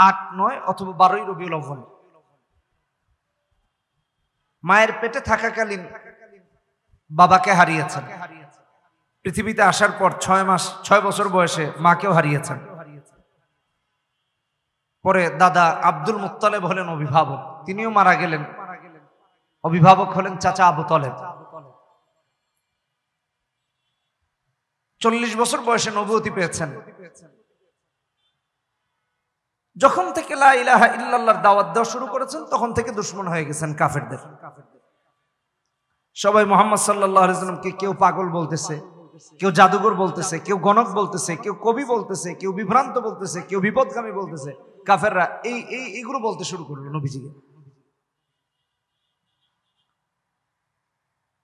8, 9 অথবা 12 রবিউল আউয়াল। মায়ের পেটে থাকাকালীন বাবাকে হারিয়েছেন। পৃথিবীতে আসার পর 6 বছর বয়সে মাকেও হারিয়েছেন। পরে দাদা আব্দুল মুত্তালেব হলেন অভিভাবক, তিনিও মারা গেলেন। অভিভাবক হলেন চাচা আবু তালেব। 40 বছর বয়সে নবুয়তি পেয়েছেন। যখন থেকে লা ইলাহা ইল্লাল্লাহর দাওয়াত দেওয়া শুরু করেছেন তখন থেকে দুশমন হয়ে গেছেন কাফেরদের। সবাই মুহাম্মদ সাল্লাল্লাহু আলাইহি ওয়াসাল্লামকে কেউ পাগল বলতেছে, কেউ জাদুঘর বলতেছে, কেউ গণক বলতেছে, কেউ কবি বলতেছে, কেউ বিভ্রান্ত বলতেছে, কেউ বিপদগামী বলতেছে। কাফেররা এইগুলো বলতে শুরু করলো নবীজিকে।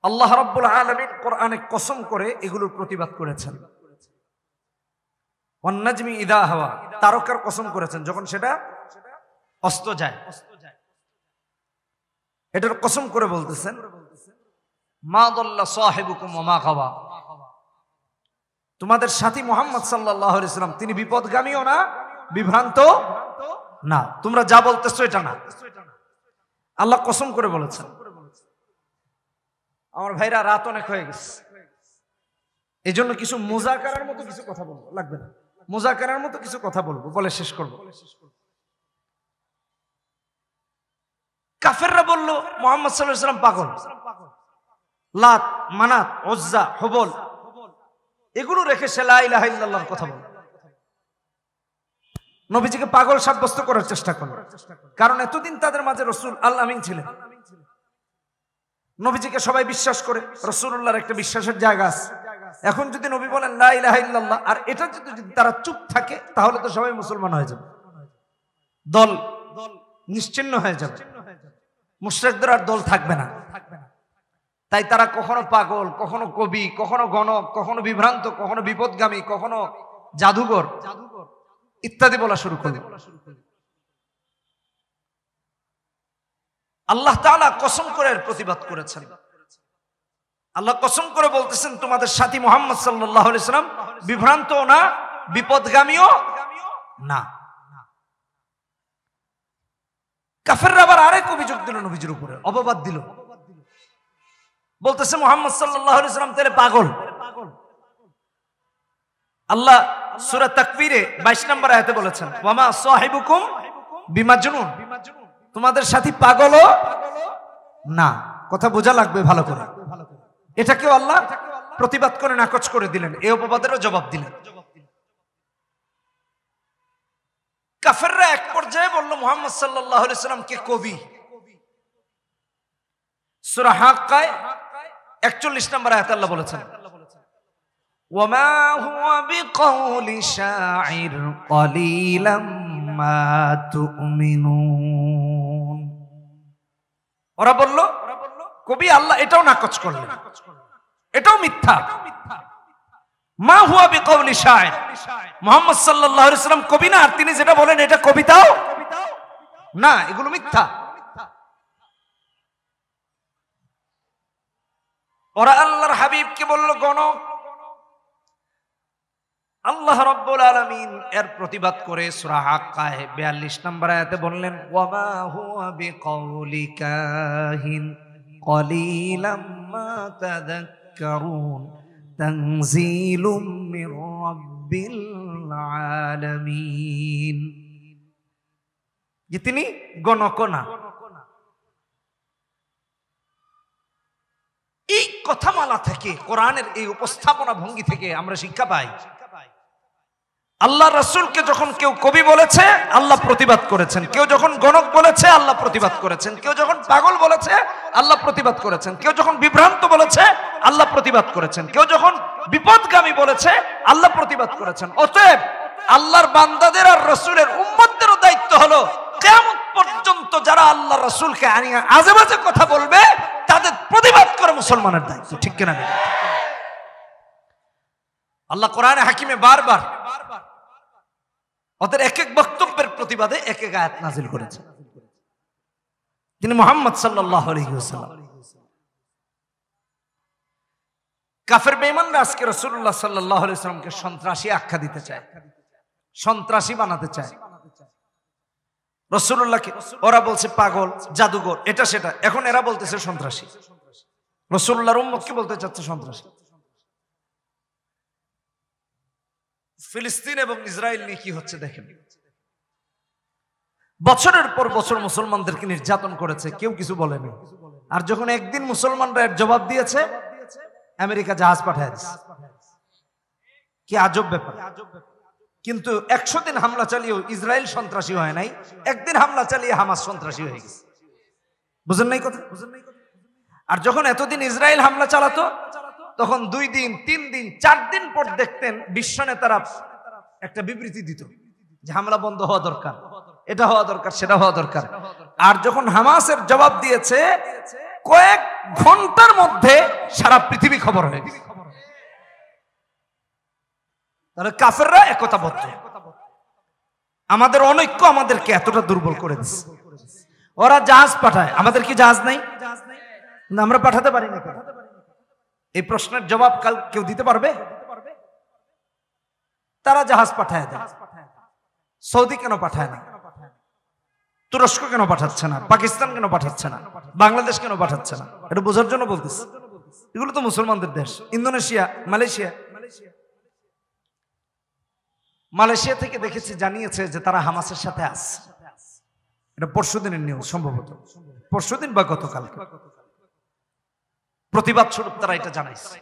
আল্লাহ রাব্বুল আলামিন কোরআনে কসম করে এগুলোর প্রতিবাদ করেছেন। ওয়ান নাজমি ইযা হাওয়া, তারকার কসম করেছেন যখন সেটা অস্ত যায়। এটার কসম করে বলতেছেন মা দাল্লা সাহিবুকুম ওয়া মা গাওয়া, তোমাদের সাথী মুহাম্মদ সাল্লাল্লাহু আলাইহি ওয়াসাল্লাম তিনি বিপদগামীও না, বিভ্রান্ত না। তোমরা যা বলতেছো এটা না, আল্লাহ কসম করে বলেছেন। আমার ভাইরা, রাত অনেক হয়ে গেছে, এই জন্য কিছু মুজাকারার মতো কিছু কথা বলবো, লাগবে না, মুজাকারার মতো কিছু কথা বলবো, বলে শেষ করবো। কাফেররা বলল মুহাম্মদ সাল্লাল্লাহু আলাইহি ওয়াসাল্লাম পাগল। লাত, মানাত, উজ্জা, হুবল এগুলো রেখে সে লা ইলাহা ইল্লাল্লাহর কথা বলে নবীজিকে পাগল সাব্যস্ত করার চেষ্টা করল। কারণ এতদিন তাদের মাঝে রাসূল আল আমিন ছিলেন। নবীজিকে সবাই বিশ্বাস করে, রাসূলুল্লাহর একটা বিশ্বাসের জায়গা আছে। এখন যদি নবী বলেন লা ইলাহা ইল্লাল্লাহ আর এটা যদি তারা চুপ থাকে তাহলে তো সবাই মুসলমান হয়ে যাবে, দল নিশ্চিহ্ন হয়ে যাবে, মুশরিকদের আর দল থাকবে না। তাই তারা কখনো পাগল, কখনো কবি, কখনো গণক, কখনো বিভ্রান্ত, কখনো বিপদগামী, কখনো জাদুঘর ইত্যাদি বলা শুরু করল। আল্লাহ তাআলা কসম করে প্রতিবাদ করেছেন। আল্লাহ কসম করে বলতেছেন তোমাদের সাথী মুহাম্মদ সাল্লাল্লাহু আলাইহি ওয়াসাল্লাম বিভ্রান্তও না, বিপদগামীও না। কাফেররা আবার আরেক অভিযোগ দিল নবীজির উপরে, অপবাদ দিল। বলতেছে মুহাম্মদ সাল্লাল্লাহু আলাইহি ওয়াসাল্লাম তাহলে পাগল। আল্লাহ সূরা তাকবীরে 22 নম্বর আয়াতে বলেছেন ওয়ামা সাহিবুকুম বিমাজনুন, তোমাদের সাথী পাগলও না। কথা বোঝা লাগবে ভালো করে। এটাকেও আল্লাহ প্রতিবাদ করে নাকচ করে দিলেন, এই অপবাদেরও জবাব দিলেন। কাফেররা এক পর্যায়ে বলল মুহাম্মদ সাল্লাল্লাহু আলাইহি ওয়াসাল্লাম কে কবি। সূরা হাক্কায় 41 নম্বর আয়াতে আল্লাহ বলেছেন ওয়ামা হুয়া বিকাউলি শাইর ক্বালিলাম মা তুমিনুন। ওরা বলল কবি, আল্লাহ এটাও নাকচ করলেন, এটাও মিথ্যা। মা হুয়া বিকাউলি শাইর, মুহাম্মদ সাল্লাল্লাহু আলাইহি ওয়াসাল্লাম কবি না, আর তিনি যেটা বলেন এটা কবিতাও না, এগুলো মিথ্যা। ওরা আল্লাহর হাবিবকে বলল গণক। আল্লাহ রাব্বুল আলামিন এর প্রতিবাদ করে সূরা হাক্কায় 42 নম্বর আয়াতে বললেন ওয়ামা হুয়া বিকাউলি কাহিন ক্বালিলাম মা তাযাক্কারুন তানযীলুম মির রাব্বিল আলামিন। যে তিনি গণক না। এই কথামালা থেকে, কোরআনের এই উপস্থাপনা ভঙ্গি থেকে আমরা শিক্ষা পাই আল্লাহ রাসূলকে যখন কেউ কবি বলেছে আল্লাহ প্রতিবাদ করেছেন, কেউ যখন গণক বলেছে আল্লাহ প্রতিবাদ করেছেন, কেউ যখন পাগল বলেছে আল্লাহ প্রতিবাদ করেছেন, কেউ যখন বিভ্রান্ত বলেছে আল্লাহ প্রতিবাদ করেছেন, কেউ যখন বিপদগামী বলেছে আল্লাহ প্রতিবাদ করেছেন। অতএব আল্লাহর বান্দাদের আর রাসূলের উম্মতদেরও দায়িত্ব হলো কিয়ামত পর্যন্ত যারা আল্লাহ রাসূলকে আজে বাজে কথা বলবে তাদের প্রতিবাদ করে মুসলমানের দায়িত্ব, ঠিক কিনা? আল্লাহ কোরআনে হাকিমে বারবার ওদের এক এক বক্তব্যের প্রতিবাদে এক এক আয়াত নাযিল করেছেন। তিনি মুহাম্মদ সাল্লাল্লাহু আলাইহি ওয়াসাল্লাম। কাফের বেঈমানরা আজকে রাসূলুল্লাহ সাল্লাল্লাহু আলাইহি ওয়াসাল্লামকে সন্ত্রাসী আখ্যা দিতে চায়, সন্ত্রাসী বানাতে চায়। রাসূলুল্লাহকে ওরা বলছে পাগল, জাদুঘর, এটা সেটা। এখন এরা বলতেছে সন্ত্রাসী। রাসূলুল্লাহর উম্মত কি বলতে চাচ্ছে? সন্ত্রাসী। ফিলিস্তিন এবং ইসরায়েল নিয়ে কি হচ্ছে দেখেন। বছরের পর বছর মুসলমানদেরকে নির্যাতন করেছে, কেউ কিছু বলেনি। আর যখন একদিন মুসলমানরা এর জবাব দিয়েছে, আমেরিকা জাহাজ পাঠায় দিয়েছে। কি আজব ব্যাপার। কিন্তু 100 দিন হামলা চালিয়েও ইসরায়েল সন্ত্রাসী হয় নাই, একদিন হামলা চালিয়ে হামাস সন্ত্রাসী হয়ে গেছে। বুঝেন নাই কথা? আর যখন এতদিন ইসরায়েল হামলা চালাতো, তখন 2 দিন 3 দিন 4 দিন পর দেখতেন বিশ্ব নেতারা একটা বিবৃতি দিত যে হামলা বন্ধ হওয়া দরকার, এটা হওয়া দরকার, সেটা হওয়া দরকার। আর যখন হামাসের জবাব দিয়েছে, কয়েক ঘন্টার মধ্যে সারা পৃথিবী খবর হয়ে গেছে। তাহলে কাফেররা একতাবদ্ধ। আমাদের অনৈক্য আমাদেরকে এতটা দুর্বল করে দিচ্ছে। ওরা জাহাজ পাঠায়, আমাদের কি জাহাজ নাই? না, আমরা পাঠাতে পারি না। এই প্রশ্নের জবাব কেউ দিতে পারবে? তারা জাহাজ পাঠায় দেয়। সৌদি কেন পাঠায় না? তুরস্ক কেন পাঠাচ্ছে না? পাকিস্তান কেন পাঠাচ্ছে না? বাংলাদেশ কেন পাঠাচ্ছে না? এটা বোঝার জন্য বলতেছে। এগুলো তো মুসলমানদের দেশ। ইন্দোনেশিয়া, মালয়েশিয়া থেকে দেখেছি, জানিয়েছে যে তারা হামাসের সাথে আছে। এটা পরশুদিনের নিউজ, সম্ভবত পরশুদিন বা গতকালকে। প্রতিবাদ স্বরূপ তারা এটা জানাইছে।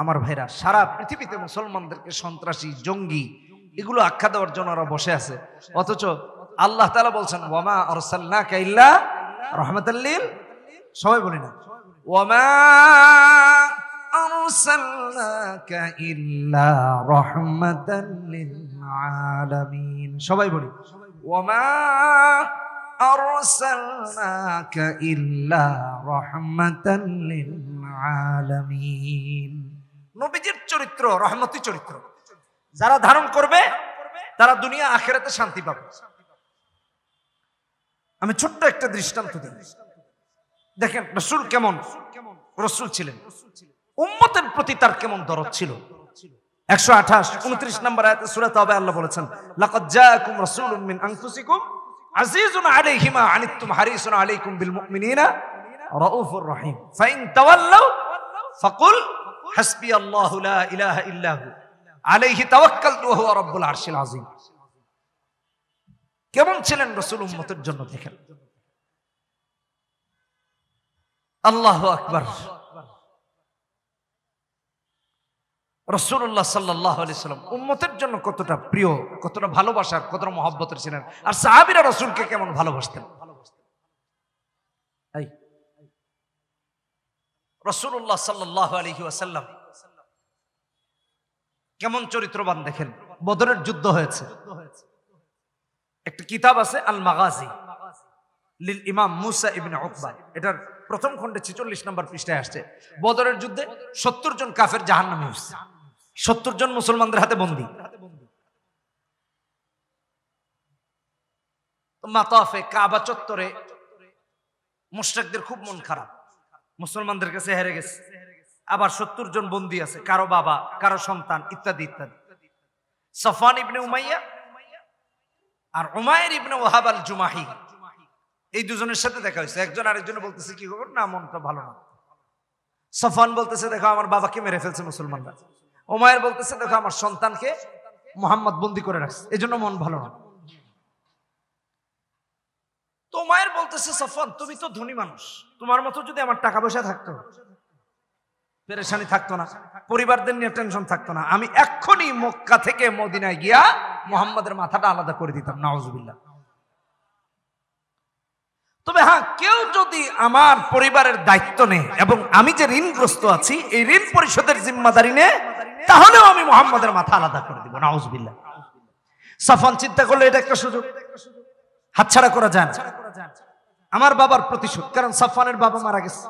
আমার ভাইরা, সারা পৃথিবীতে মুসলমানদেরকে সন্ত্রাসী, জঙ্গি এগুলো আখ্যা দেওয়ার জন্য ওরা বসে আছে। অথচ আল্লাহ তাআলা বলছেন, ওয়ামা আরসালনাকা ইল্লা রাহমাতাল লিল, সবাই বলি না, ওয়ামা আরসালনাকা ইল্লা রাহমাতাল লিল আলামিন, সবাই বলি, ওয়ামা আরসালনাকা ইল্লা রাহমাতাল লিল আলামিন। নবীজির চরিত্র রহমতি চরিত্র, যারা ধারণ করবে তারা দুনিয়া আখিরাতে শান্তি পাবে। আমি ছোট্ট একটা দৃষ্টান্ত দিই। দেখেন রাসূল কেমন রাসূল ছিলেন, উম্মতের প্রতি তার কেমন দরদ ছিল। 128 29 নম্বর আয়াতে সূরা তাওবা আল্লাহ বলেছেন, লাকাদ জাআকুম রাসূলুম মিন আনফুসিকুম আজিজুন আলাইহি মা আনিতুম হারিসুন আলাইকুম বিল মুমিনিনা রাউফুর রহিম ফাইন তাওয়াল্লাউ ফাকুল হাসবিয়াল্লাহু লা ইলাহা ইল্লা হু আলাইহি তাওয়াক্কালতু ওয়া হুয়া রাব্বুল আরশিল আযীম। কেমন ছিলেন রাসূল উম্মতের জন্য দেখেন। আল্লাহু আকবার। রাসূলুল্লাহ সাল্লাল্লাহু আলাইহি ওয়াসাল্লাম উম্মতের জন্য কতটা প্রিয়, কতটা ভালোবাসার, কতটা মহব্বতের ছিলেন। আর সাহাবীরা রাসূলকে কেমন ভালোবাসতেন। এই রাসূলুল্লাহ সাল্লাল্লাহু আলাইহি ওয়াসাল্লাম কেমন চরিত্রবান দেখেন। বদরের যুদ্ধ হয়েছে, একটা কিতাব আছে আল মাগাজি লিল ইমাম মুসা ইবনে উকবা, এটার প্রথম খণ্ডে 46 নম্বর পৃষ্ঠায় আসছে। বদরের যুদ্ধে 70 জন কাফের জাহান্নামে হয়েছে, 70 জন মুসলমানদের হাতে বন্দী। মাতাফে কাবা চত্বরে মুশরিকদের খুব মন খারাপ, মুসলমানদের কাছে হেরে গেছে। আবার 70 জন বন্দী আছে, কারো বাবা, কারো সন্তান, ইত্যাদি ইত্যাদি। সাফওয়ান ইবনে উমাইয়া আর উমাইর ইবনে ওয়াহাব আল জুমাহি, এই দুজনের সাথে দেখা হয়েছে। একজন আরেকজনে বলতেছে, কি খবর? না, মনটা ভালো না। সাফওয়ান বলতেছে, দেখো আমার বাবাকে মেরে ফেলছে মুসলমানরা। উমাইর বলতেছে, দেখো আমার সন্তানকে মুহাম্মদ বন্দী করে রাখছে, এজন্য মন ভালো না। তো উমাইর বলতেছে, সাফওয়ান তুমি তো ধনী মানুষ, তোমার মতো যদি আমার টাকা পয়সা থাকতো, পেরেশানি থাকতো না, পরিবারদের নিয়ে টেনশন থাকতো না, আমি এক্ষুনি মক্কা থেকে মদিনায় গিয়া মুহাম্মাদের মাথাটা আলাদা করে দিতাম, নাউজুবিল্লাহ। তবে হ্যাঁ, কেউ যদি আমার পরিবারের দায়িত্ব নেয় এবং আমি যে ঋণগ্রস্ত আছি এই ঋণ পরিশোধের জিম্মাদারি নেয়, তাহলেও আমি মুহাম্মাদের মাথা আলাদা করে দিব, নাউজুবিল্লাহ। সাফওয়ান চিন্তা করলে এটা একটা সুযোগ, হাতছাড়া করা যায় না। আমার বাবার প্রতিশোধ, কারণ সাফওয়ানের বাবা মারা গেছে।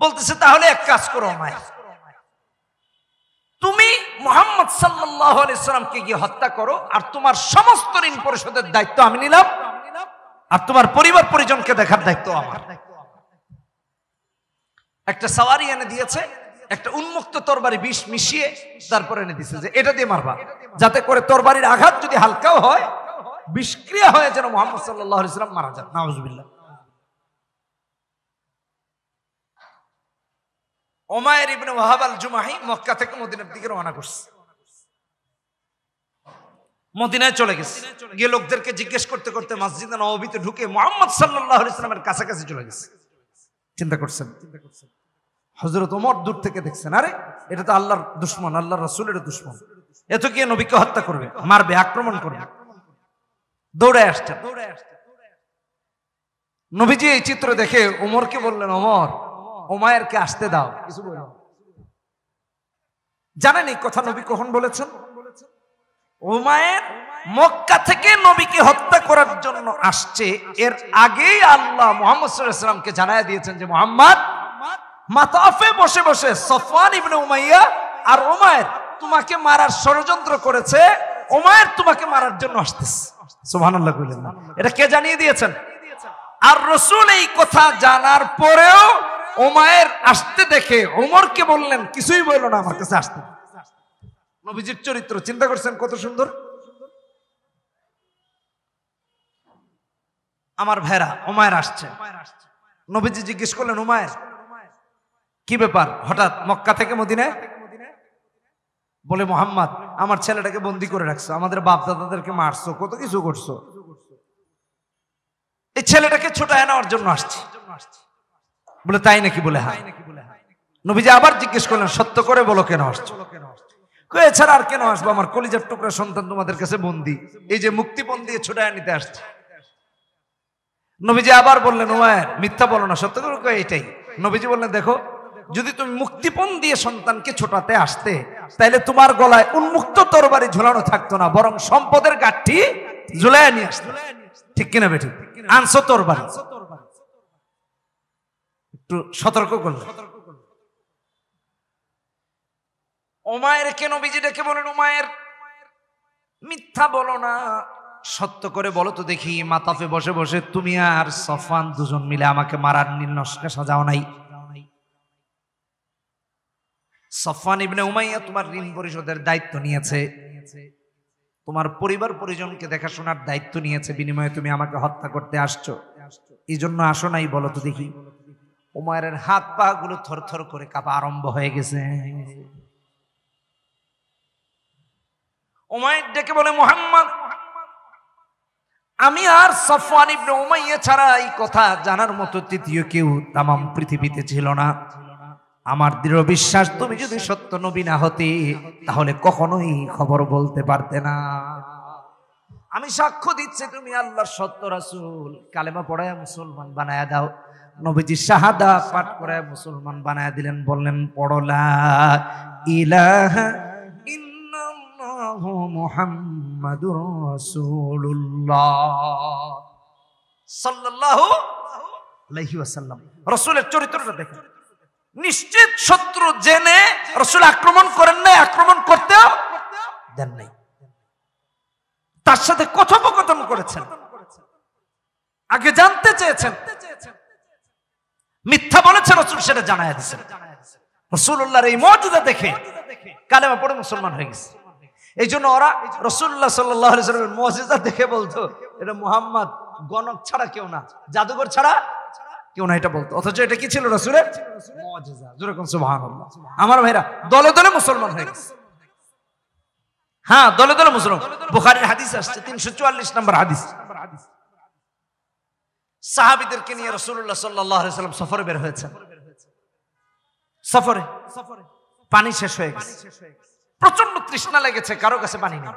বলতেছে, তাহলে এক কাজ করো, তুমি মুহাম্মদ সাল্লাল্লাহু আলাইহি সাল্লামকে গিয়ে হত্যা করো, আর তোমার সমস্ত ঋণ পরিশোধের দায়িত্ব আমি নিলাম, আর তোমার পরিবার পরিজনকে দেখার দায়িত্ব আমার। একটা সাওয়ারি এনে দিয়েছে, একটা উন্মুক্ত তরবারি বিষ মিশিয়ে তারপরে এনে দিছে যে এটা দিয়ে মারবা, যাতে করে তরবারির আঘাত যদি হালকাও হয় বিষক্রিয়া হয়ে যেন মুহাম্মদ সাল্লাল্লাহু আলাইহি ওয়াসাল্লাম মারা যান। নাউজুবিল্লাহ। উমাইর ইবনে ওয়াহাব আল জুমাহি মক্কা থেকে মদিনার দিকে রওনা করছে, মদিনায় চলে গেছে, গিয়ে লোকদেরকে জিজ্ঞেস করতে করতে মসজিদে নববীতে ঢুকে মুহাম্মদ সাল্লাল্লাহু আলাইহি ওয়াসাল্লামের কাছাকাছি চলে গেছে। চিন্তা করছেন, হযরত ওমর দূর থেকে দেখছেন, আরে এটা তো আল্লাহর দুশমন, আল্লাহর রাসূলের দুশমন, এত কি নবীকে হত্যা করবে, মারবে, আক্রমণ করবে। দৌড়ে আসছে। নবীজি এই চিত্র দেখে ওমরকে বললেন, ওমর উমাইরকে আসতে দাও, কিছু বলো। জানেন এই কথা নবী কখন বলেছেন? উমাইর মক্কা থেকে নবীকে হত্যা করার জন্য আসছে, এর আগেই আল্লাহ মুহাম্মদ সাল্লাল্লাহু আলাইহি ওয়াসাল্লামকে জানায় দিয়েছেন যে মুহাম্মদ মাতাফে বসে বসে সফওয়ান ইবনে উমাইয়া আর উমাইর তোমাকে মারার ষড়যন্ত্র করেছে, উমাইর তোমাকে মারার জন্য আসতেছে। সুবহানাল্লাহ কইলেন না? এটা কে জানিয়ে দিয়েছেন? আর রাসূল এই কথা জানার পরেও উমাইর আসতে দেখে ওমরকে বললেন, কিছুই বললো না, আমার কাছে আসতে। নবীজির চরিত্র চিন্তা করছেন কত সুন্দর। আমার ভাইরা, উমাইর আসছে, নবীজি জিজ্ঞেস করলেন, উমাইর কি ব্যাপার হঠাৎ মক্কা থেকে মদিনায়? বলে, মুহাম্মদ আমার ছেলেটাকে বন্দী করে রাখছো, আমাদের বাপ দাদাদেরকে মারছো, কত কিছু করছো, এই ছেলেটাকে ছোটায় নেওয়ার জন্য আসছি। বলে, তাই নাকি? বলে, হ্যাঁ। নবীজি আবার জিজ্ঞেস করলেন, সত্য করে বলো কেন আসছো? এছাড়া আর কেন আসবো, আমার কলিজার টুকরা সন্তান তোমাদের কাছে বন্দী, এই যে মুক্তিপণ দিয়ে ছোটায় নিতে আসছে। নবীজি আবার বললেন, উমাইর মিথ্যা বলো না, সত্য করে কয় এটাই। নবীজি বললেন, দেখো যদি তুমি মুক্তিপণ দিয়ে সন্তানকে ছোটাতে আসতে, তাইলে তোমার গলায় উন্মুক্ত তরবারি ঝুলানো থাকতো না, বরং সম্পদের গাঠি ঝুলাইয়া নিয়ে আসতো। ঠিক কিনা বেঠিক? আনছো তরবারি, একটু সতর্ক করলে। উমাইরকে নবীজি ডেকে বলেন, উমাইর মিথ্যা বলো না, সত্য করে বলো তো দেখি, মাতাফে বসে বসে তুমি আর সফওয়ান দুজন মিলে আমাকে মারার নীলনকশা সাজাও নাই? সফওয়ান ইবনে উমাইয়া তোমার ঋণ পরিশোধের দায়িত্ব নিয়েছে, তোমার পরিবার পরিজনকে দেখাশোনার দায়িত্ব নিয়েছে, বিনিময়ে তুমি আমাকে হত্যা করতে আসছো, এই জন্য আসো নাই বলো তো দেখি? উমাইরের হাত পা গুলো থরথর করে কাঁপা আরম্ভ হয়ে গেছে। উমাইর ডেকে বলে, মুহাম্মদ আমি আর সফওয়ান ইবনে উমাইয়া ছাড়া এই কথা জানার মতো তৃতীয় কেউ তামাম পৃথিবীতে ছিল না। আমার দৃঢ় বিশ্বাস, তুমি যদি সত্য নবী না হতে তাহলে কখনোই খবর বলতে পারতে না। আমি সাক্ষ্য দিচ্ছি তুমি আল্লাহর সত্য রাসূল। কালেমা পড়ায় মুসলমান বানায়া দাও। নবীজি শাহাদা পাঠ করে মুসলমান বানায়া দিলেন। বললেন, পড়ো লা ইলাহা ইল্লাল্লাহু মুহাম্মাদুর রাসূলুল্লাহ সাল্লাল্লাহু আলাইহি ওয়াসাল্লাম। রাসূলের চরিত্রটা দেখুন। নিশ্চিত শত্রু জেনে রাসূল আক্রমণ করেন নাই, আক্রমণ করতেও দেন নাই। তার সাথে কথোপকথন করেছেন, আগে জানতে চেয়েছেন, মিথ্যা বলেছে রাসূল সেটা জানায়া দিয়েছেন। রাসূলুল্লাহর এই মুজিজা দেখে কালেমা পড়ে মুসলমান হয়ে গেছে। এই জন্য ওরা রাসূলুল্লাহ সাল্লাল্লাহু আলাইহি ওয়াসাল্লামের মুজিজা দেখে বলতো, এটা মুহাম্মদ গণক ছাড়া কেউ না, জাদুঘর ছাড়া কেউ না, এটা বলতো। অথচ এটা কি ছিল? রাসূলের মুজিজা। জোরে কোন সুবহানাল্লাহ। আমার ভাইরা, দলে দলে মুসলমান হয়ে গেছে। হ্যাঁ, দলে দলে মুসলমান। বুখারীর হাদিস আসছে 344 নম্বর হাদিস। সাহাবীদেরকে নিয়ে রাসূলুল্লাহ সাল্লাল্লাহু আলাইহি ওয়াসাল্লাম সফরে বের হয়েছেন। সফরে পানি শেষ হয়ে গেছে, প্রচন্ড তৃষ্ণা লেগেছে, কারো কাছে পানি নেই।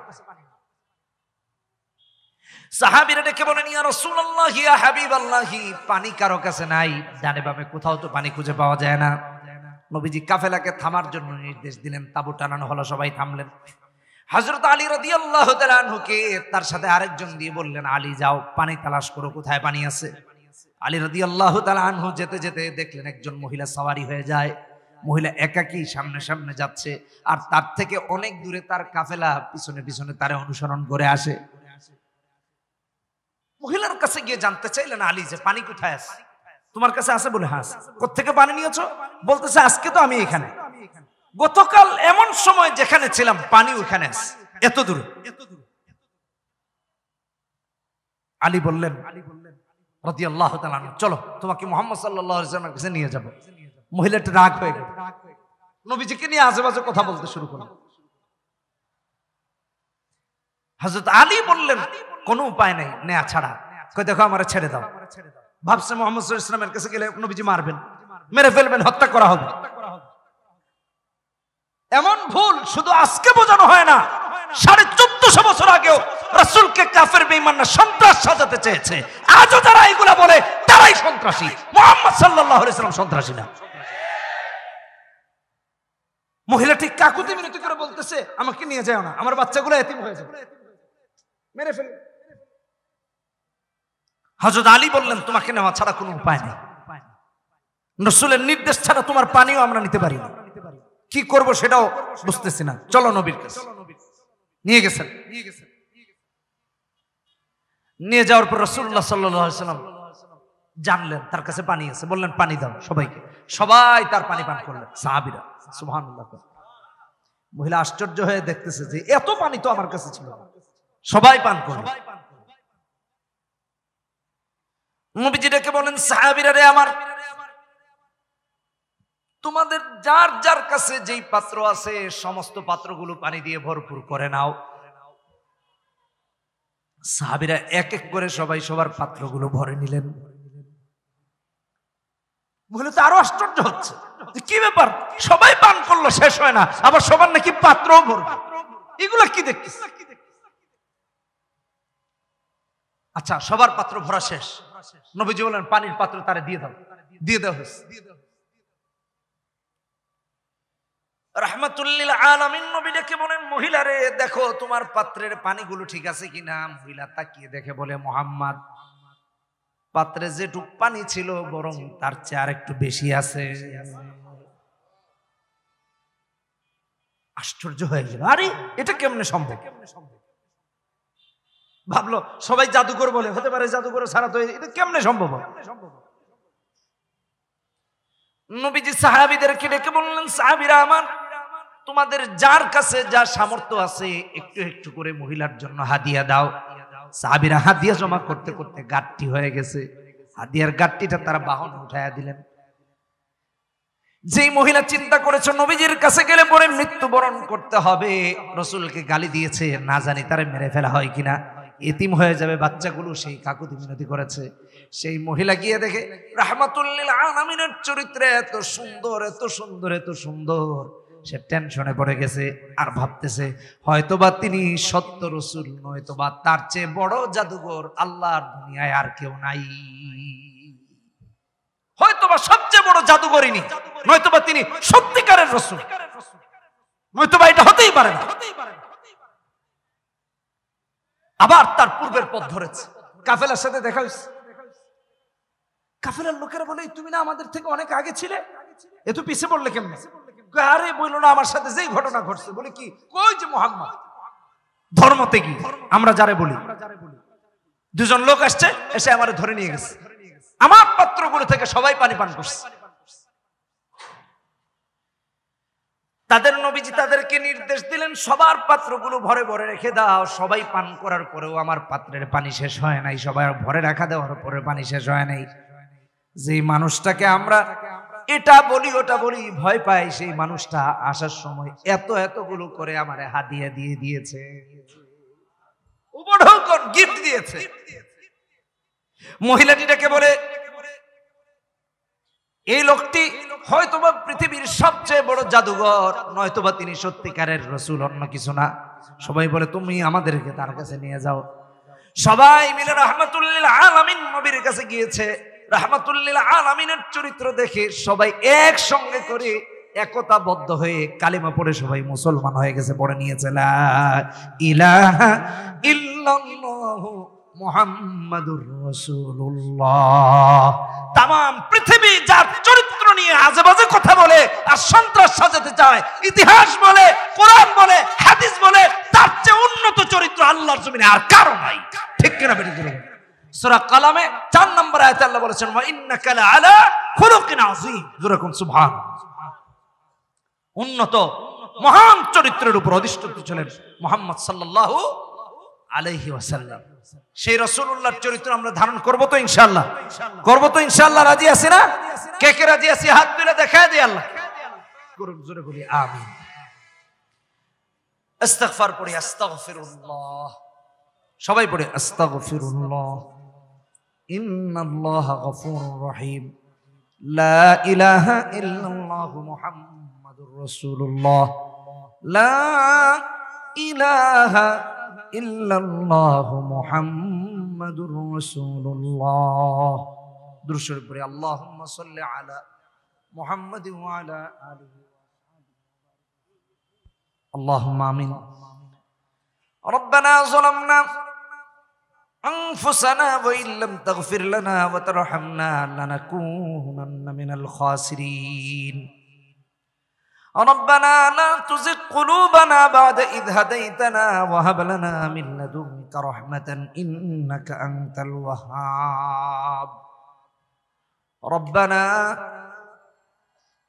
সাহাবীরা ডেকে বলেন, ইয়া রাসূলুল্লাহ, ইয়া হাবিবাল্লাহ, পানি কারো কাছে নাই। ডানে বামে কোথাও তো পানি খুঁজে পাওয়া যায় না। নবীজি কাফেলাকে থামার জন্য নির্দেশ দিলেন, তাঁবু টানানো হলো, সবাই থামলেন। হযরত আলী রাদিয়াল্লাহু তাআলা আনহুকে তার সাথে আরেকজন দিয়ে বললেন, আলী যাও পানি তালাশ করো, কোথায় পানি আছে। আলী রাদিয়াল্লাহু তাআলা আনহু যেতে যেতে দেখলেন একজন মহিলা সাওয়ারি হয়ে যায়। মহিলা একাকী সামনে সামনে যাচ্ছে, আর তার থেকে অনেক দূরে তার কাফেলা পিছনে পিছনে তারে অনুসরণ করে আসে। মহিলার কাছে গিয়ে জানতে চাইলেন, আলী যে পানি কোথায় আছে? তোমার কাছে আছে? বলে, হ্যাঁ। কোত্থেকে পানি নিয়েছো? বলতেছে, আজকে তো আমি এখানে গতকাল এমন সময় যেখানে ছিলাম পানি ওখানে আছে, এত দূরে। আলী বললেন রাদিয়াল্লাহু তাআলা আনহু, চলো তোমাকে মুহাম্মদ সাল্লাল্লাহু আলাইহি ওয়াসাল্লামের কাছে নিয়ে যাব। মহিলাটা রাগ হয়ে গেল, নবীজিকে নিয়ে আজেবাজে কথা বলতে শুরু করল। হযরত আলী বললেন কোনো উপায় নাই নেয়া ছাড়া। কই দেখো আমারে ছেড়ে দাও। ভাবছে মুহাম্মদ সাল্লাল্লাহু আলাইহি ওয়াসাল্লামের কাছে গেলে নবীজি মারবেন, মেরে ফেলবেন, হত্যা করা হবে। এমন ভুল শুধু আজকে বোঝানো হয় না, 1450 বছর আগেও রাসূলকে কাফের বেঈমান না সন্ত্রাস সাজাতে চেয়েছে। আজও যারা এগুলা বলে তারাই সন্ত্রাসী, মুহাম্মদ সাল্লাল্লাহু আলাইহি ওয়াসাল্লাম সন্ত্রাসী না। মহিলাটি কাকুতি মিনতি করে বলতেছে আমাকে নিয়ে যাও না, আমার বাচ্চাগুলো এতিম হয়ে যাবে, মেরে ফেলে। হযরত আলী বললেন তোমাকে নেওয়া ছাড়া কোনো উপায় নেই, রাসূলের নির্দেশ ছাড়া তোমার পানিও আমরা নিতে পারি না, কি করব সেটাও বুঝতেছি না, চলো নবীর কাছে। নিয়ে গেছেন। নিয়ে যাওয়ার পর রাসূলুল্লাহ সাল্লাল্লাহু আলাইহি ওয়াসাল্লাম জানলেন তার কাছে পানি আছে, বললেন পানি দাও সবাইকে। সবাই তার পানি পান করলেন, সাহাবীরা। সুবহানাল্লাহ। মহিলা আশ্চর্য হয়ে দেখতেছে যে এত পানি তো আমার কাছে ছিল না। সবাই পান করলেন। নবীজি ডেকে বলেন সাহাবীরা রে আমার, তোমাদের যার যার কাছে যেই পাত্র আছে সমস্ত পাত্রগুলো পানি দিয়ে ভরপুর করে নাও। সাহাবীরা এক এক করে সবাই সবার পাত্রগুলো ভরে নিলেন। বলে তো আরো আশ্চর্য হচ্ছে কি ব্যাপার, সবাই পান করলো শেষ হয় না, আবার সবার নাকি পাত্রও ভরবে, এগুলা কি দেখছিস? আচ্ছা সবার পাত্র ভরা শেষ, নবীজি বলেন পানির পাত্র তারে দিয়ে দাও। দিয়ে দেওয়া হয়েছে। রাহমাতুল্লিল আলামিন নবী ডেকে বলেন মহিলারে দেখো তোমার পাত্রের পানিগুলো ঠিক আছে কিনা। মহিলা তাকিয়ে দেখে বলে মুহাম্মদ পাত্রে যেটুক পানি ছিল বরং তার চেয়ে আর একটু বেশি আছে। আশ্চর্য হয়ে গেল, আরে এটা কেমনে সম্ভব? ভাবলো সবাই জাদুকর বলে, হতে পারে জাদুকর ছাড়া তো এটা কেমনে সম্ভব? নবীজি সাহাবীদেরকে ডেকে বললেন সাহাবীরা আমার, তোমাদের যার কাছে যা সামর্থ্য আছে একটু একটু করে মহিলার জন্য হাদিয়া দাও। সাহাবীরা হাদিয়া জমা করতে করতে গাট্টি হয়ে গেছে, হাদিয়ার গাট্টিটা তারা বাহনে উঠায়া দিলেন। যেই মহিলা চিন্তা করেছে নবীজির কাছে গেলে পরে মৃত্যুবরণ করতে হবে, রাসূলকে গালি দিয়েছে, না জানি তারে মেরে ফেলা হয় কিনা, এতিম হয়ে যাবে বাচ্চাগুলো, সেই কাকুতি মিনতি করেছে। সেই মহিলা গিয়ে দেখে রাহমাতুল্লিল আলামিনের চরিত্রে এত সুন্দর, এত সুন্দর, এত সুন্দর, সে টেনশনে পড়ে গেছে। আর ভাবতেছে হয়তোবা তিনি সত্য রাসূল, নয়তোবা তার চেয়ে বড় জাদুঘর আল্লাহর দুনিয়ায় আর কেউ নাই। হয়তোবা সবচেয়ে বড় জাদুঘরই, নয়তোবা তিনি সত্যিকারের রাসূল, নয়তোবা এটা হতেই পারে না। আবার তার পূর্বের পথ ধরেছে, কাফেলার সাথে দেখা হয়েছে। কাফেলার লোকেরা বলে তুমি না আমাদের থেকে অনেক আগে ছিলে, এত পিছিয়ে পড়লে কেমনে? আরে বললো না আমার সাথে যেই ঘটনা ঘটছে। বলে কি? কই যে মুহাম্মদ ধর্মতে কি আমরা যারে বলি, দুজন লোক আসছে, এসে আমারে ধরে নিয়ে গেছে, আমার পাত্রগুলো থেকে সবাই পানি পান করছে। তাদের নবীজি তাদেরকে নির্দেশ দিলেন সবার পাত্রগুলো ভরে ভরে রেখে দাও। সবাই পান করার পরেও আমার পাত্রের পানি শেষ হয় নাই, সবাই ভরে রাখা দেওয়ার পরে পানি শেষ হয় নাই। যে মানুষটাকে আমরা এটা বলি ওটা বলি ভয় পাই, সেই মানুষটা আসার সময় এত এতগুলো করে আমারে হাদিয়া দিয়ে দিয়েছে, উপঢৌকন গিফট দিয়েছে। মহিলাটিটাকে বলে এই লোকটি হয়তোবা পৃথিবীর সবচেয়ে বড় জাদুঘর, নয়তোবা তিনি সত্যিকারের রাসূল, অন্য কিছু না। সবাই বলে তুমি আমাদেরকে তার কাছে নিয়ে যাও। সবাই মিলে রাহমাতুল্লিল আলামিন নবীর কাছে গিয়েছে। রাহমাতুল্লিল আলামিনের চরিত্র দেখে সবাই একসঙ্গে করে একতাবদ্ধ হয়ে কালিমা পড়ে সবাই মুসলমান হয়ে গেছে, পড়ে নিয়েছে লা ইলাহা ইল্লাল্লাহু মুহাম্মাদুর রাসূলুল্লাহ। তাম পৃথিবী যার চরিত্র নিয়ে আজেবাজে কথা বলে আর সন্ত্রাস সাজাতে চায়, ইতিহাস বলে, কোরআন বলে, হাদিস বলে, তার চেয়ে উন্নত চরিত্র আল্লাহর জমিনে আর কারো নাই। ঠিক কিনা বেটি? সূরা কালামে 4 নম্বর আয়াতে আল্লাহ বলেছেন ওয়া ইন্নাকা লাআলা খুলুকিন আযীম। যেরকম সুবহানাল্লাহ। উন্নত মহান চরিত্রের উপর অধিষ্ঠিত ছিলেন মুহাম্মদ সাল্লাল্লাহু আলাইহি ওয়াসাল্লাম। সেই রাসূলুল্লাহর চরিত্র আমরা ধারণ করব তো ইনশাআল্লাহ? করব তো ইনশাআল্লাহ? রাজি আছি না? কে কে রাজি আছি হাত তুলে দেখায় দিই আল্লাহ করুন, জোরে বলি আমিন। ইস্তিগফার পড়ি, আস্তাগফিরুল্লাহ, সবাই পড়ে আস্তাগফিরুল্লাহ। ইন্নাল্লাহা গফুরুর রহিম, লা ইলাহা ইল্লাল্লাহু মুহাম্মাদুর রাসূলুল্লাহ, লা ইলাহা ইল্লাল্লাহু মুহাম্মাদুর রাসূলুল্লাহ। দুরূদ শরীফ পড়ি, আল্লাহুম্মা সাল্লি আলা মুহাম্মাদিন ওয়া আলা আলিহি আল্লাহুম্মা আমিন। রব্বানা যালামনা আনফুসানা ওয়া ইল্লাম তাগফির লানা ওয়া তারহামনা লানাকুনান্না মিনাল খাসিরিন। ربنا لا تزغ قلوبنا بعد إذ هديتنا وهب لنا من لدنك رحمة إنك أنت الوهاب. ربنا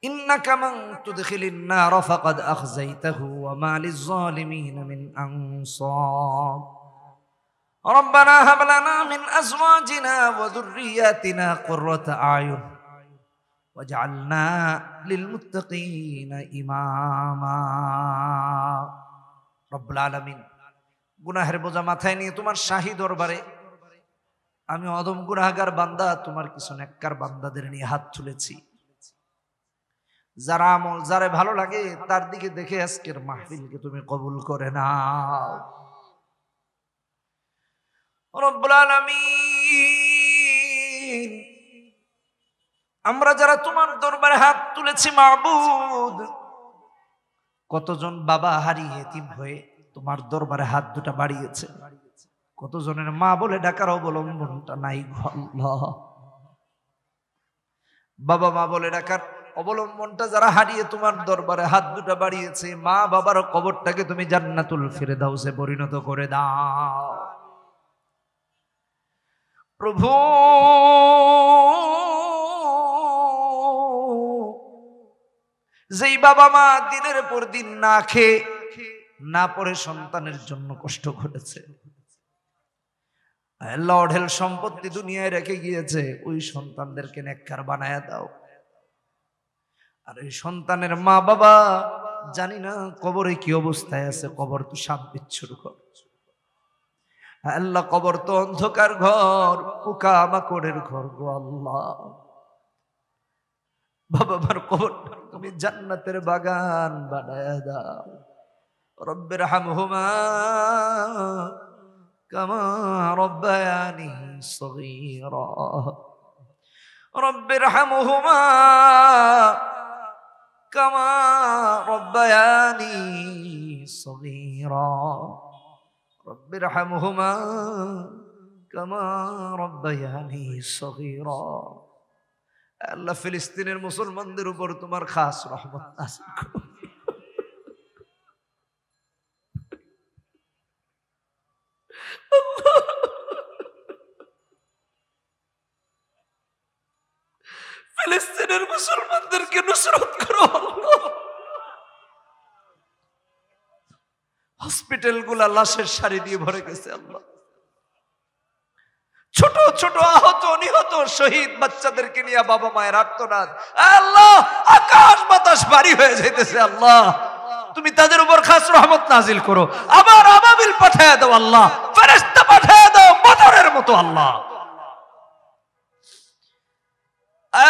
إنك من تدخل النار فقد أخزيته وما للظالمين من أنصار. ربنا هب لنا من أزواجنا وذرياتنا قرة أعين وجعلنا للمتقين إماما. رب العالمين, গুনাহের বোঝা মাথায় নিয়ে তোমার শাহী দরবারে আমি অদম গুনাহগার বান্দা তোমার কিছু নেককার বান্দাদের নিয়ে হাত তুলেছি। যারা আমল যারে ভালো লাগে তার দিকে দেখে আজকের মাহফিলকে তুমি কবুল করে নাও। রব্বুল আলামিন, আমরা যারা তোমার দরবারে হাত তুলেছি মাবুদ, কতজন বাবা হারিয়ে এতিম হয়ে তোমার দরবারে হাত দুটা বাড়িয়েছে, কতজনের মা বলে ডাকার অবলম্বনটা নাই আল্লাহ। বাবা মা বলে ডাকার অবলম্বনটা যারা হারিয়ে তোমার দরবারে হাত দুটা বাড়িয়েছে, মা বাবার কবরটাকে তুমি জান্নাতুল ফিরদাউসে পরিণত করে দাও প্রভু। যেই বাবা মা দিনের পর দিন না খেয়ে না পড়ে সন্তানের জন্য কষ্ট করেছে, আল্লাহ অঢেল সম্পত্তি দুনিয়ায় রেখে গিয়েছে, ওই সন্তানদেরকে নেককার বানায়া দাও। আর এই সন্তানের মা বাবা জানি না কবরে কি অবস্থায় আছে, কবর তো সাপ বিচ্ছুর ঘর আল্লাহ, কবর তো অন্ধকার ঘর, পোকা মাকড়ের ঘর গো আল্লাহ। বাবা মার কবরটা তুমি জান্নাতের বাগান বানায়া দাও। রব্বির হামহুমা কামা রব্বায়ানি সগীরা, রব্বির হামহুমা কামা রব্বায়ানি সগীরা, রব্বির হামহুমা কামা রব্বায়ানি সগীরা। আল্লাহ, ফিলিস্তিনের মুসলমানদের উপর তোমার খাস রহমত নাযিল করো। ফিলিস্তিনের মুসলমানদেরকে নুসরত করো আল্লাহ। হসপিটাল গুলা লাশের সারি দিয়ে ভরে গেছে আল্লাহ। ছোট ছোট আহত নিহত শহীদ বাচ্চাদেরকে নিয়ে বাবা মায়ের আর্তনাদ আল্লাহ, আকাশ বাতাস ভারী হয়ে যাইতেছে আল্লাহ। তুমি তাদের উপর খাস রহমত নাজিল করো। আবার আবাবিল পাঠায় দাও আল্লাহ, ফেরেশতা পাঠায় দাও বদরের মতো আল্লাহ।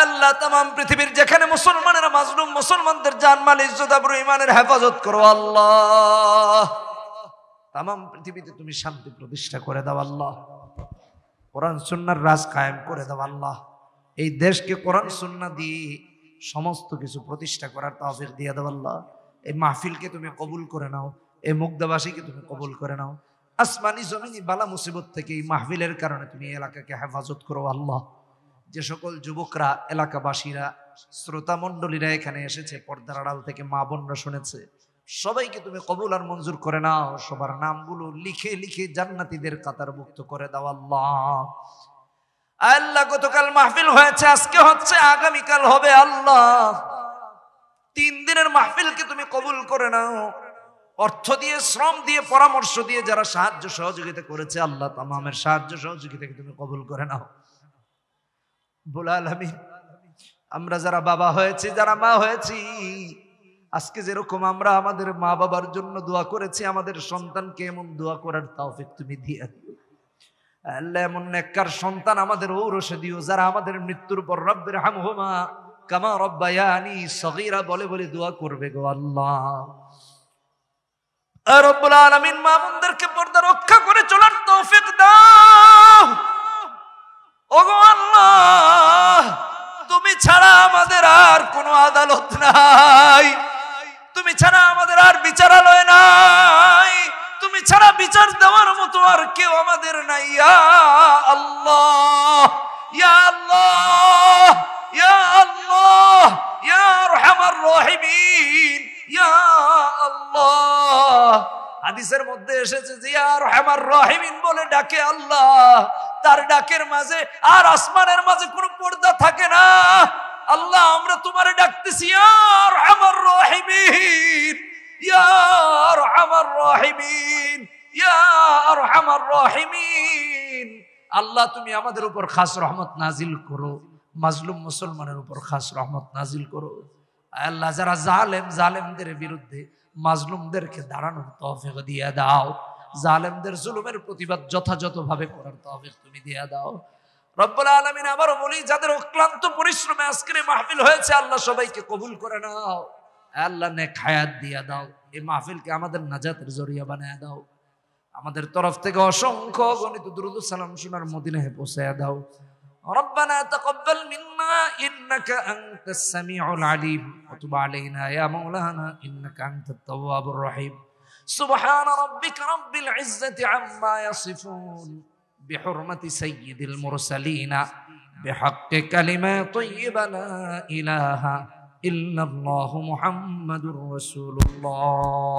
আল্লাহ, তামাম পৃথিবীর যেখানে মুসলমানেরা মাজলুম, মুসলমানদের জানমাল ইজ্জত আবরু ঈমানের হেফাজত করো আল্লাহ। তামাম পৃথিবীতে তুমি শান্তি প্রতিষ্ঠা করে দাও আল্লাহ। কোরআন সুন্নাহর রাজ কায়েম করে দাও আল্লাহ। এই দেশকে কোরআন সুন্নাহ দিয়ে সমস্ত কিছু প্রতিষ্ঠা করার তৌফিক দিয়ে দাও আল্লাহ। এই মাহফিলকে তুমি কবুল করে নাও, এই মুগ্ধাবাসীকে তুমি কবুল করে নাও। আসমানি জমিনি বালা মুসিবত থেকে এই মাহফিলের কারণে তুমি এলাকাকে হেফাজত করো আল্লাহ। যে সকল যুবকরা, এলাকাবাসীরা, শ্রোতা মণ্ডলীরা এখানে এসেছে, পর্দার আড়াল থেকে মা বোনরা শুনেছে, সবাইকে তুমি কবুল আর মঞ্জুর করে নাও। সবার নামগুলো লিখে লিখে জান্নাতীদের কাতারভুক্ত করে দাও আল্লাহ। আল্লাহ, গতকাল মাহফিল হয়েছে, আজকে হচ্ছে, আগামীকাল হবে আল্লাহ। 3 দিনের মাহফিলকে তুমি কবুল করে নাও। অর্থ দিয়ে, শ্রম দিয়ে, পরামর্শ দিয়ে যারা সাহায্য সহযোগিতা করেছে আল্লাহ তামামের সাহায্য সহযোগিতাকে তুমি কবুল করে নাও। রব্বুল আলামিন, আমরা যারা বাবা হয়েছি, যারা মা হয়েছি, আজকে যেরকম আমরা আমাদের মা বাবার জন্য দোয়া করেছি, আমাদের সন্তানকে এমন দোয়া করার তৌফিক তুমি দিয়ে দিও আল্লাহ। এমন নেককার সন্তান আমাদের ঔরসে দিও যারা আমাদের মৃত্যুর পর রব্বির হামহুমা কামা রব্বায়ানি সগীরা বলে বলে দোয়া করবে গো আল্লাহ। রব্বুল আলামিন, মা বোনদেরকে পর্দা রক্ষা করে চলার তৌফিক দাও ওগো আল্লাহ। তুমি ছাড়া আমাদের আর কোনো আদালত নাই, তুমি ছাড়া আমাদের আর বিচারালয় নাই, তুমি ছাড়া বিচার দেওয়ার মতো আর কেউ আমাদের নাই। ইয়া আল্লাহ, ইয়া আল্লাহ, ইয়া আল্লাহ, ইয়া আরহামার রাহিমিন, ইয়া আল্লাহ। হাদিসের মধ্যে এসেছে যে ইয়া আরহামার রাহিমিন বলে ডাকে আল্লাহ, তার ডাকের মাঝে আর আসমানের মাঝে কোনো পর্দা থাকে না। আল্লাহ, আমরা তোমারে ডাকতেছি ইয়া আরহামার রাহিমিন, ইয়া আরহামার রাহিমিন, ইয়া আরহামার রাহিমিন। আল্লাহ, তুমি আমাদের উপর খাস রহমত নাজিল করো, মাজলুম মুসলমানের উপর খাস রহমত নাজিল করো। আল্লাহ, যারা জালেমদের বিরুদ্ধে মাজলুমদেরকে দাঁড়ানোর তৌফিক দিয়ে দাও, জালেমদের জুলুমের প্রতিবাদ যথাযথভাবে করার তৌফিক তুমি দিয়ে দাও। রব্বুল আলামিন, আবারও বলি, যাদের অক্লান্ত পরিশ্রমে আজকের এই মাহফিল হয়েছে আল্লাহ সবাইকে কবুল করে নাও। আল্লাহ নেক হায়াত দিয়ে দাও, এই মাহফিলকে আমাদের নাজাতের জরিয়া বানায় দাও। আমাদের তরফ থেকে অসংখ্য গণিত দুরূদ সালাম শোনার মদিনায় পৌঁছায় দাও। ربنا تقبل منا إنك أنت السميع العليم وتب علينا يا مولانا إنك أنت التواب الرحيم سبحان ربك رب العزة عما يصفون بحرمة سيد المرسلين بحق كلمة طيبة لا إله إلا الله محمد رسول الله.